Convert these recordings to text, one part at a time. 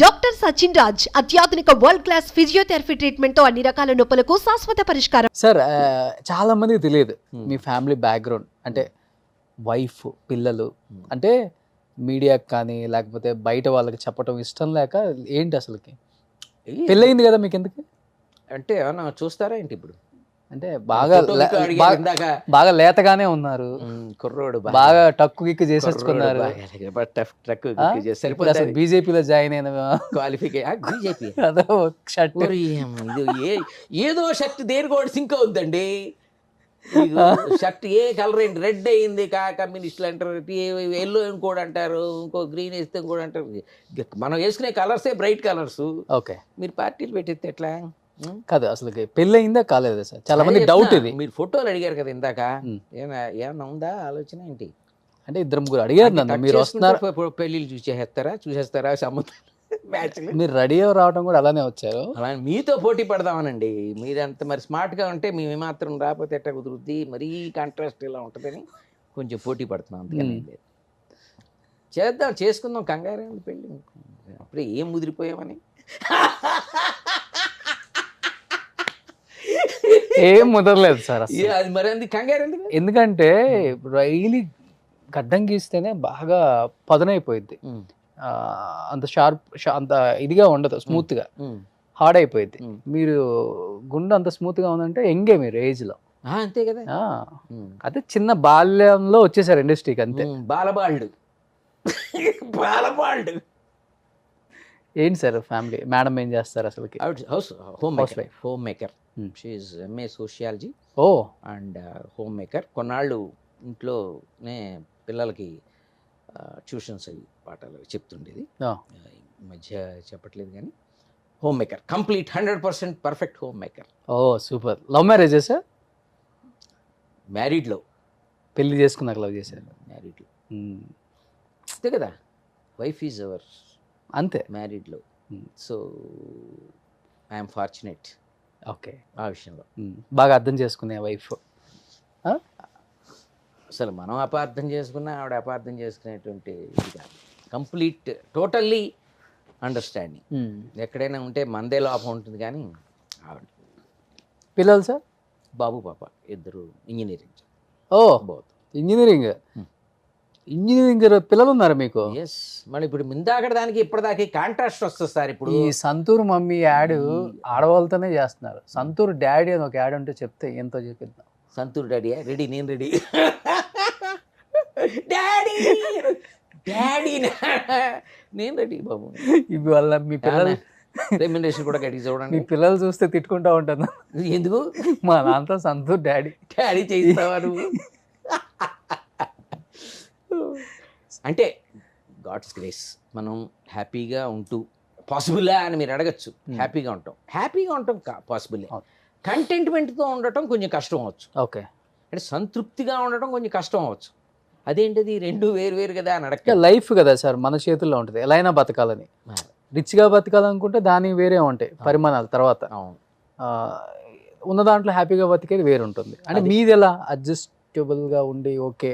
Doctor Sachin Raj అత్యాధునిక world class physiotherapy treatment తో అన్ని రకాల నొప్పులకు శాశ్వత పరిష్కారం. సార్ చాలా మందికి తెలియదు మీ ఫ్యామిలీ బ్యాక్గ్రౌండ్, అంటే వైఫ్, పిల్లలు, అంటే మీడియాకి కానీ లేకపోతే బయట వాళ్ళకి చెప్పడం ఇష్టం లేక ఏంటి అసలుకి పెళ్ళయింది కదా మీకు ఎందుకు? అంటే ఏమన్నా చూస్తారా ఏంటి ఇప్పుడు? అంటే బాగా ఇందాక బాగా లేతగానే ఉన్నారు, కుర్రోడు బాగా టక్కు గిక్కు చేసేసుకున్నారు. సరిపోతుంది. బీజేపీలో జాయిన్ అయిన బీజేపీ అదో షర్ట్ ఏదో షర్ట్ దేని కూడా సింక్ అవుద్దండి. షర్ట్ ఏ కలర్ ఏంటి, రెడ్ అయింది కమ్యూనిస్టులు అంటారు, ఎల్లో ఇంకోటి అంటారు, ఇంకో గ్రీన్ వేస్తే ఇంకోటి అంటారు. మనం వేసుకునే కలర్సే బ్రైట్ కలర్స్. ఓకే, మీరు పార్టీలు పెట్టేస్తే ఎట్లా? కాదు అసలు పెళ్ళయిందా కాలేదా సార్? చాలా మంది డౌట్ ఇది. మీరు ఫోటోలు అడిగారు కదా ఇందాక, ఏమన్నా ఉందా ఆలోచన ఏంటి? అంటే ఇద్దరు ముగ్గురు అడిగారు నన్ను, మీరు వస్తున్నారు పెళ్ళిళ్ళు చూసేస్తారా సంబంధం మ్యాచ్లు? మీరు రెడీ అయ్యి రావడం కూడా అలానే వచ్చారు. అలా మీతో పోటీ పడదామనండి. మీరంత మరి స్మార్ట్గా ఉంటే మేము ఏమాత్రం రాకపోతే ఎట్లా కుదురుద్ది? మరీ కాంట్రాస్ట్ ఇలా ఉంటుందని కొంచెం పోటీ పడుతున్నాం, అందుకని లేదు. చేద్దాం, చేసుకుందాం, కంగారే ఉంది పెళ్ళి. అప్పుడే ఏం ముదిరిపోయామని ఏం ముదరలేదు సార్ అసలు. అది మరి అంది కంగారు ఎందుకు? ఎందుకంటే రైలు గడ్డం గీస్తేనే బాగా పదునైపోయింది, అంత షార్ప్ అంత ఇదిగా ఉండదు, స్మూత్ గా హార్డ్ అయిపోయింది. మీరు గుండె అంత స్మూత్ గా ఉందంటే ఎంగే మీరు ఏజ్ లో. అంతే కదా, అదే చిన్న బాల్యంలో వచ్చేసారు ఇండస్ట్రీకి, అంతే. బాలబాల్డ్. ఏంటి సార్ ఫ్యామిలీ? మేడం ఏం చేస్తారు అసలుకి? Homemaker. She is MA sociology ఓ అండ్ హోమ్ మేకర్. కొన్నాళ్ళు ఇంట్లోనే పిల్లలకి ట్యూషన్స్ అవి పాఠాలు చెప్తుండేది. ఈ మధ్య చెప్పట్లేదు కానీ home maker, complete 100% perfect home maker. Oh super. Love మ్యారేజే సార్? మ్యారీడ్లో. పెళ్లి చేసుకున్నాక లవ్ చేశారు? మ్యారీడ్లో అంతే కదా, వైఫ్ ఈజ్ అవర్ అంతే మ్యారీడ్లో. So I'm fortunate. ఓకే, ఆ విషయంలో బాగా అర్థం చేసుకునే వైఫ్. అసలు మనం అపార్థం చేసుకున్నా ఆవిడ అపార్థం చేసుకునేటువంటి ఇది కాదు, కంప్లీట్ టోటల్లీ అండర్స్టాండింగ్. ఎక్కడైనా ఉంటే మందే లోపం ఉంటుంది కానీ ఆవిడ. పిల్లలు సార్? బాబు పాప ఇద్దరు ఇంజనీరింగ్. ఓ ఇంజనీరింగ్. ఇంజనీరింగ్ పిల్లలు ఉన్నారు మీకు? ఎస్. మళ్ళీ ఇప్పుడు ముందాకడ దానికి ఇప్పటిదాకా కాంట్రాస్ట్ వస్తుంది సార్. ఇప్పుడు ఈ సంతూర్ మమ్మీ యాడ్ ఆడవాళ్ళతోనే చేస్తున్నారు. సంతూర్ డాడీ అని ఒక యాడ్ ఉంటే చెప్తే ఎంతో చెప్పిద్దాం. సంతూర్ డాడీ రెడీ, నేను రెడీ. డాడీ డాడీ నేను రెడీ బాబు. ఇవి వల్ల మీ పిల్లలు రెమ్యునరేషన్ కూడా గట్టి చూడండి. మీ పిల్లలు చూస్తే తిట్టుకుంటా ఉంటాను. ఎందుకు? మా నాన్నతో సంతూర్ డాడీ డాడీ చేయిస్తావా నువ్వు? అంటే గాడ్స్ గ్రేస్, మనం హ్యాపీగా ఉంటూ పాసిబులా అని మీరు అడగచ్చు. హ్యాపీగా ఉంటాం పాసిబులే. కంటెంట్మెంట్తో ఉండటం కొంచెం కష్టం అవ్వచ్చు. ఓకే, అంటే సంతృప్తిగా ఉండటం కొంచెం కష్టం అవ్వచ్చు. అదేంటిది, రెండు వేరు కదా అని అడగ. లైఫ్ కదా సార్, మన చేతుల్లో ఉంటుంది. ఎలా అయినా బతకాలని, రిచ్గా బతకాలనుకుంటే దాని వేరే ఉంటాయి పరిమాణాలు. తర్వాత ఉన్న దాంట్లో హ్యాపీగా బతికేది వేరు ఉంటుంది. అంటే మీది ఎలా అడ్జస్టబుల్గా ఉండి ఓకే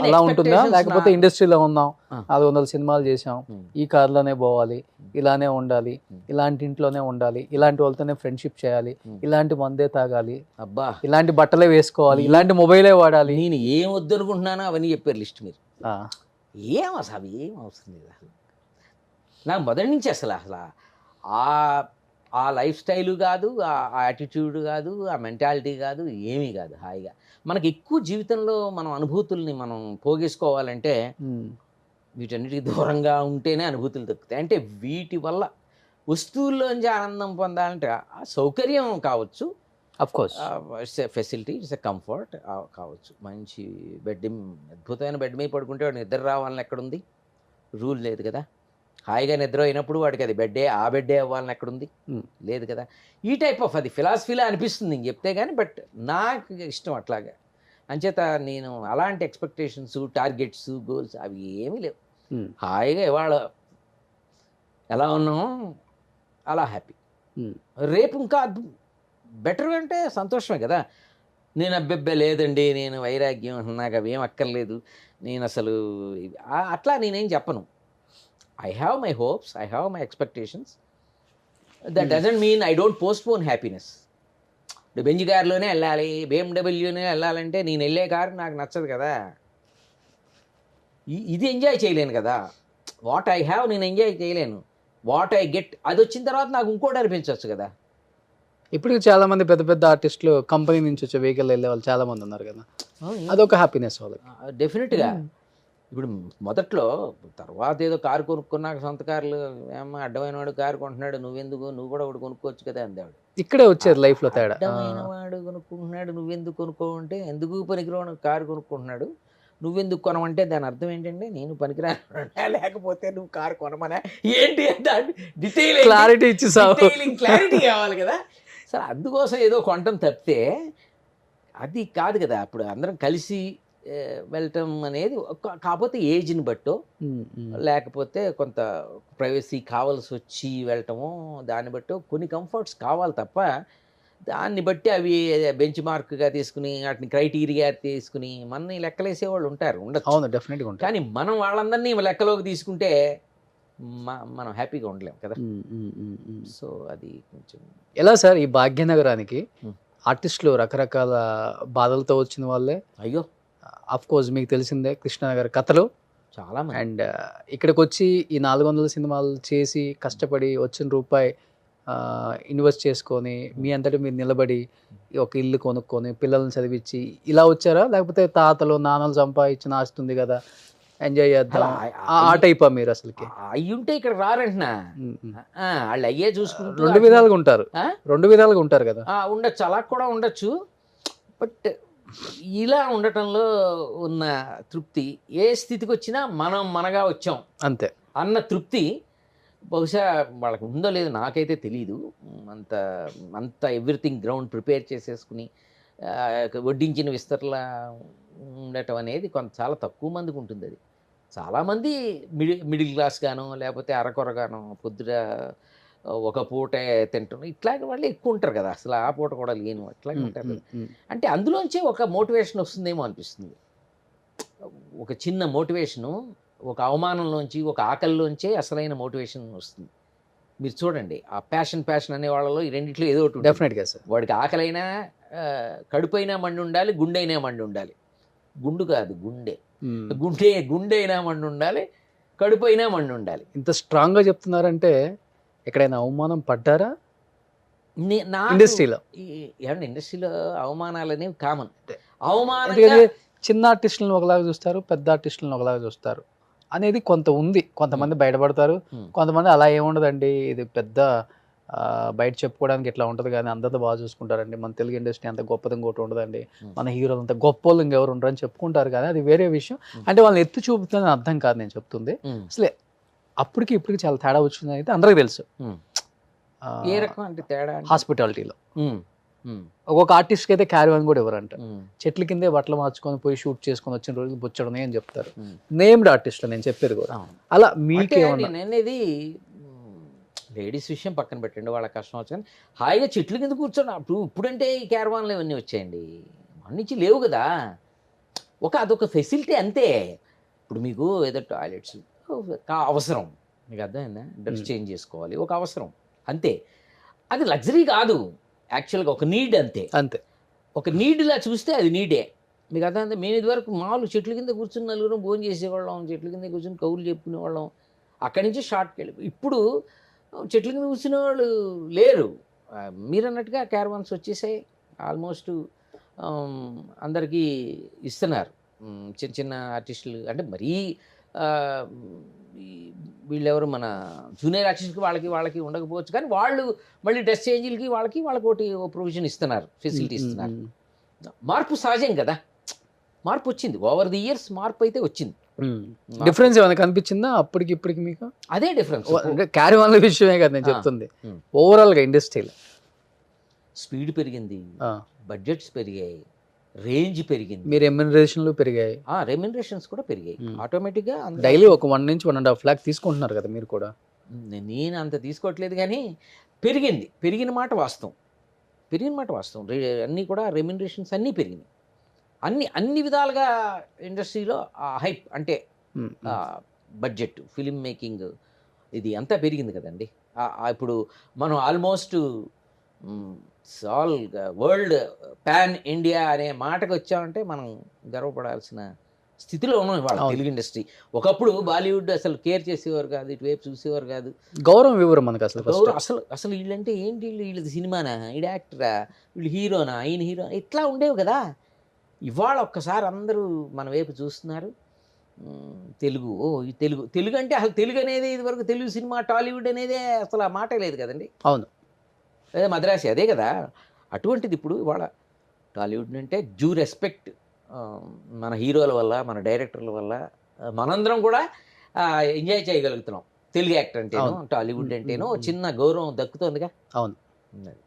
అలా ఉంటుందా? లేకపోతే ఇండస్ట్రీలో ఉన్నాం, 400 సినిమాలు చేసాం, ఈ కార్లోనే పోవాలి, ఇలానే ఉండాలి, ఇలాంటి ఇంట్లోనే ఉండాలి, ఇలాంటి వాళ్ళతోనే ఫ్రెండ్షిప్ చేయాలి, ఇలాంటి మందే తాగాలి, అబ్బా ఇలాంటి బట్టలే వేసుకోవాలి, ఇలాంటి మొబైలే వాడాలి, నేను ఏం వద్దనుకుంటున్నానో అవన్నీ చెప్పారు లిస్ట్ మీరు. ఏం అసలు అవి ఏం అవసరం లేదు అసలు. నాకు మొదటి నుంచి అసలు ఆ లైఫ్ స్టైలు కాదు, ఆ యాటిట్యూడ్ కాదు, ఆ మెంటాలిటీ కాదు, ఏమీ కాదు. హాయిగా మనకి ఎక్కువ జీవితంలో మనం అనుభూతుల్ని మనం పోగేసుకోవాలంటే వీటన్నిటికి దూరంగా ఉంటేనే అనుభూతులు దక్కుతాయి. అంటే వీటి వల్ల వస్తువుల్లోంచి ఆనందం పొందాలంటే ఆ సౌకర్యం కావచ్చు, of course it's a facility, it's a comfort కావచ్చు. మంచి బెడ్, అద్భుతమైన బెడ్ మీద పడుకుంటే వాడు నిద్ర రావాలని ఎక్కడుంది? రూల్ లేదు కదా. హాయిగా నిద్ర అయినప్పుడు వాడికి అది బెడ్డే, ఆ బెడ్డే అవ్వాలని ఎక్కడుంది? లేదు కదా. ఈ టైప్ ఆఫ్ అది ఫిలాసఫీలా అనిపిస్తుంది నేను చెప్తే కానీ, బట్ నాకు ఇష్టం అట్లాగా. అంచేత నేను అలాంటి ఎక్స్పెక్టేషన్స్, టార్గెట్స్, గోల్స్ అవి ఏమీ లేవు. హాయిగా ఇవాళ ఎలా ఉన్నామో అలా హ్యాపీ. రేపు ఇంకా బెటర్ అంటే సంతోషమే కదా. నేను అబ్బెబ్బే లేదండి, నేను వైరాగ్యం, నాకు అవేం అక్కర్లేదు, నేను అసలు అట్లా నేనేం చెప్పను. I have my hopes, I have my expectations. That doesn't mean I don't postpone happiness. ఇప్పుడు బెంజ్ కార్లోనే వెళ్ళాలి, BMW వెళ్ళాలంటే నేను వెళ్ళే కారు నాకు నచ్చదు కదా, ఇది ఎంజాయ్ చేయలేను కదా. వాట్ ఐ హ్యావ్ నేను ఎంజాయ్ చేయలేను, వాట్ ఐ గెట్ అది వచ్చిన తర్వాత నాకు ఇంకోటి అనిపించవచ్చు కదా. ఇప్పుడు చాలా మంది పెద్ద పెద్ద ఆర్టిస్టులు కంపెనీ నుంచి వచ్చే వెహికల్ వెళ్ళే వాళ్ళు చాలా మంది ఉన్నారు కదా, అదొక హ్యాపీనెస్ వాళ్ళకి. డెఫినెట్గా. ఇప్పుడు మొదట్లో, తర్వాత ఏదో కారు కొనుక్కున్నాక సొంత కార్లు, ఏమో అడ్డమైన వాడు కారు కొంటున్నాడు, నువ్వు కూడా ఒకటి కొనుక్కోవచ్చు కదా అందేవాడు. ఇక్కడే వచ్చేది లైఫ్లో తేడా. అడ్డమైన వాడు కొనుక్కుంటున్నాడు, నువ్వెందుకు కొనుక్కోవంటే, ఎందుకు పనికిరాని కారు కొనుక్కుంటున్నాడు, నువ్వెందుకు కొనమంటే దాని అర్థం ఏంటంటే నేను పనికిరాను, లేకపోతే నువ్వు కారు కొనమనే ఏంటి డీటెయిల్ క్లారిటీ ఇచ్చేసావు. క్లారిటీ కావాలి కదా. సరే అందుకోసం ఏదో కొనటం తప్పితే అది కాదు కదా. అప్పుడు అందరం కలిసి వెళ్ళటం అనేది, కాకపోతే ఏజ్ని బట్టో లేకపోతే కొంత ప్రైవసీ కావాల్సి వచ్చి వెళ్ళటము, దాన్ని బట్టో కొన్ని కంఫర్ట్స్ కావాలి తప్ప, దాన్ని బట్టి అవి బెంచ్ మార్క్గా తీసుకుని వాటిని క్రైటీరియా తీసుకుని మనని లెక్కలేసే వాళ్ళు ఉండొచ్చు. అవును, డెఫినెట్గా ఉంటారు. కానీ మనం వాళ్ళందరినీ లెక్కలోకి తీసుకుంటే మనం హ్యాపీగా ఉండలేం కదా. సో అది కొంచెం ఎలా సార్, ఈ భాగ్యనగరానికి ఆర్టిస్టులు రకరకాల బాధలతో వచ్చిన వాళ్ళే. అయ్యో, ఆఫ్ కోర్స్ మీకు తెలిసిందే కృష్ణనగర్ కథలు చాలా. అండ్ ఇక్కడికి వచ్చి ఈ 400 సినిమాలు చేసి కష్టపడి వచ్చిన రూపాయి ఇన్వెస్ట్ చేసుకొని మీ అంతటి మీరు నిలబడి ఒక ఇల్లు కొనుక్కొని పిల్లల్ని చదివించి ఇలా వచ్చారా, లేకపోతే తాతలు నాన్నలు సంపాదించిన ఆస్తుంది కదా ఎంజాయ్ చేద్దాం ఆ టైపా మీరు? అసలుకి అయ్యుంటే ఇక్కడ రారంటున్నా, వాళ్ళు అయ్యే చూసుకుంటూ రెండు విధాలుగా ఉంటారు కదా. ఉండొచ్చు, అలా కూడా ఉండొచ్చు. బట్ ఇలా ఉండటంలో ఉన్న తృప్తి, ఏ స్థితికి వచ్చినా మనం మనగా వచ్చాం అంతే అన్న తృప్తి బహుశా వాళ్ళకి ఉందో లేదో నాకైతే తెలీదు. అంత ఎవ్రీథింగ్ గ్రౌండ్ ప్రిపేర్ చేసేసుకుని వడ్డించిన విస్తరలా ఉండటం అనేది చాలా తక్కువ మందికి ఉంటుంది. అది చాలామంది మిడిల్ క్లాస్ గాను, లేకపోతే అరకొరగాను, పొద్దుట ఒక పూట తింటాం, ఇట్లాగే వాళ్ళు ఎక్కువ ఉంటారు కదా. అసలు ఆ పూట కూడా లేని అట్లాగే ఉంటారు. అంటే అందులోంచే ఒక మోటివేషన్ వస్తుందేమో అనిపిస్తుంది. ఒక చిన్న మోటివేషను, ఒక అవమానంలోంచి, ఒక ఆకలిలోంచే అసలైన మోటివేషన్ వస్తుంది. మీరు చూడండి, ఆ ప్యాషన్ అనే వాళ్ళలో ఈ రెండిట్లో ఏదో ఒకటి డెఫినెట్గా సార్. వాడికి ఆకలైనా కడుపైనా మండి ఉండాలి, గుండె అయినా మండి ఉండాలి. గుండు కాదు, గుండె అయినా మండి ఉండాలి, కడుపు అయినా మండి ఉండాలి. ఇంత స్ట్రాంగ్గా చెప్తున్నారంటే ఎక్కడైనా అవమానం పడ్డారా ఇండస్ట్రీలో? ఏమంటే ఇండస్ట్రీలో అవమానాలు అనేవి కామన్. అవమానం చిన్న ఆర్టిస్టులను ఒకలాగా చూస్తారు, పెద్ద ఆర్టిస్టులను ఒకలాగా చూస్తారు అనేది కొంత ఉంది. కొంతమంది బయటపడతారు, కొంతమంది అలా ఏముండదండి, ఇది పెద్ద బయట చెప్పుకోవడానికి ఇట్లా ఉంటుంది కానీ అందరితో బాగా చూసుకుంటారండి, మన తెలుగు ఇండస్ట్రీ అంత గొప్పది ఇంకోటి ఉండదండి, మన హీరోలు అంత గొప్ప వాళ్ళు ఇంకెవరు ఉండరు అని చెప్పుకుంటారు. కానీ అది వేరే విషయం. అంటే వాళ్ళని ఎత్తు చూపుతుందని అర్థం కాదు నేను చెప్తుంది. అసలే అప్పటికి ఇప్పటికి చాలా తేడా వచ్చింది అయితే అందరికీ తెలుసు. ఏ రకం అంటే తేడా? హాస్పిటాలిటీలో ఒక్కొక్క ఆర్టిస్ట్కి అయితే క్యారీవన్ కూడా ఎవరంట, చెట్ల కిందే బట్టలు మార్చుకొని పోయి షూట్ చేసుకొని వచ్చిన రోజులు బుచ్చడనే అని చెప్తారు. నేమ్డ్ ఆర్టిస్ట్లో నేను చెప్పేది కూడా. అలా నేనేది లేడీస్ విషయం పక్కన పెట్టండి, వాళ్ళ కష్టం వచ్చు, కానీ హాయిగా చెట్ల కింద కూర్చొని ఇప్పుడంటే ఈ క్యారవాన్లు ఇవన్నీ వచ్చాయండి, మన నుంచి లేవు కదా. అదొక ఫెసిలిటీ అంతే. ఇప్పుడు మీకు ఏదో టాయిలెట్స్ అవసరం, మీకు అర్థమైందా, డ్రెస్ చేంజ్ చేసుకోవాలి, ఒక అవసరం అంతే. అది లగ్జరీ కాదు, యాక్చువల్గా ఒక నీడ్ అంతే. ఒక నీడ్లా చూస్తే అది నీడే. మీకు అర్థమైందా? మేము ఇదివరకు మామూలు చెట్ల కింద కూర్చుని నలుగురు భోజనం చేసేవాళ్ళం, చెట్ల కింద కూర్చొని కౌలు చెప్పుకునేవాళ్ళం, అక్కడి నుంచి షార్ట్కి వెళ్ళి. ఇప్పుడు చెట్ల కింద కూర్చునే వాళ్ళు లేరు. మీరు అన్నట్టుగా క్యారవాన్స్ వచ్చేసాయి, ఆల్మోస్ట్ అందరికీ ఇస్తున్నారు. చిన్న చిన్న ఆర్టిస్టులు అంటే మరీ వీళ్ళెవరు మన జూనియర్ ఆర్టిస్ట్కి వాళ్ళకి ఉండకపోవచ్చు, కానీ వాళ్ళు మళ్ళీ డ్రెస్ చేంజ్లకి వాళ్ళకి ఒకటి ప్రొవిజన్ ఇస్తున్నారు, ఫెసిలిటీ ఇస్తున్నారు. మార్పు సహజం కదా, మార్పు వచ్చింది. ఓవర్ ది ఇయర్స్ మార్పు అయితే వచ్చింది. డిఫరెన్స్ ఏమైనా కనిపించిందా అప్పటికి ఇప్పటికి మీకు? అదే డిఫరెన్స్. క్యారవాన్ల విషయమే కదా నేను చెప్తుంది. ఓవరాల్గా ఇండస్ట్రీలో స్పీడ్ పెరిగింది, బడ్జెట్స్ పెరిగాయి, రేంజ్ పెరిగింది, మీ రెమ్యునరేషన్లు పెరిగాయి, రెమ్యునరేషన్స్ కూడా పెరిగాయి ఆటోమేటిక్గా. డైలీ ఒక 1 నుంచి 1.5 lakh తీసుకుంటున్నారు కదా మీరు కూడా? నేను అంత తీసుకోవట్లేదు, కానీ పెరిగిన మాట వాస్తవం. అన్నీ కూడా రెమ్యునరేషన్స్ అన్నీ పెరిగినాయి. అన్ని విధాలుగా ఇండస్ట్రీలో హైప్ అంటే బడ్జెట్, ఫిలిం మేకింగ్, ఇది అంతా పెరిగింది కదండి. ఇప్పుడు మనం almost all world pan India అనే మాటకు వచ్చామంటే మనం గర్వపడాల్సిన స్థితిలో ఉన్నాం ఇవాళ తెలుగు ఇండస్ట్రీ. ఒకప్పుడు బాలీవుడ్ అసలు కేర్ చేసేవారు కాదు, ఇటువైపు చూసేవారు కాదు, గౌరవం ఇవ్వరు మనకు అసలు first. అసలు అసలు వీళ్ళంటే ఏంటి, వీళ్ళది సినిమానా, వీడు యాక్టరా, వీళ్ళు హీరోనా, ఈయన హీరో, ఇట్లా ఉండేవి కదా. ఇవాళ ఒక్కసారి అందరూ మన వైపు చూస్తున్నారు. తెలుగు, ఈ తెలుగు తెలుగు అంటే అసలు తెలుగు అనేది ఇదివరకు తెలుగు సినిమా టాలీవుడ్ అనేదే అసలు ఆ మాటే లేదు కదండి. అవును. అదే మద్రాసి అదే కదా. అటువంటిది ఇప్పుడు ఇవాళ టాలీవుడ్ అంటే డ్యూ రెస్పెక్ట్ మన హీరోల వల్ల, మన డైరెక్టర్ల వల్ల మనందరం కూడా ఎంజాయ్ చేయగలుగుతున్నాం. తెలుగు యాక్టర్ అంటేనో టాలీవుడ్ అంటేనో చిన్న గౌరవం దక్కుతోందిగా. అవును. ఉన్నది.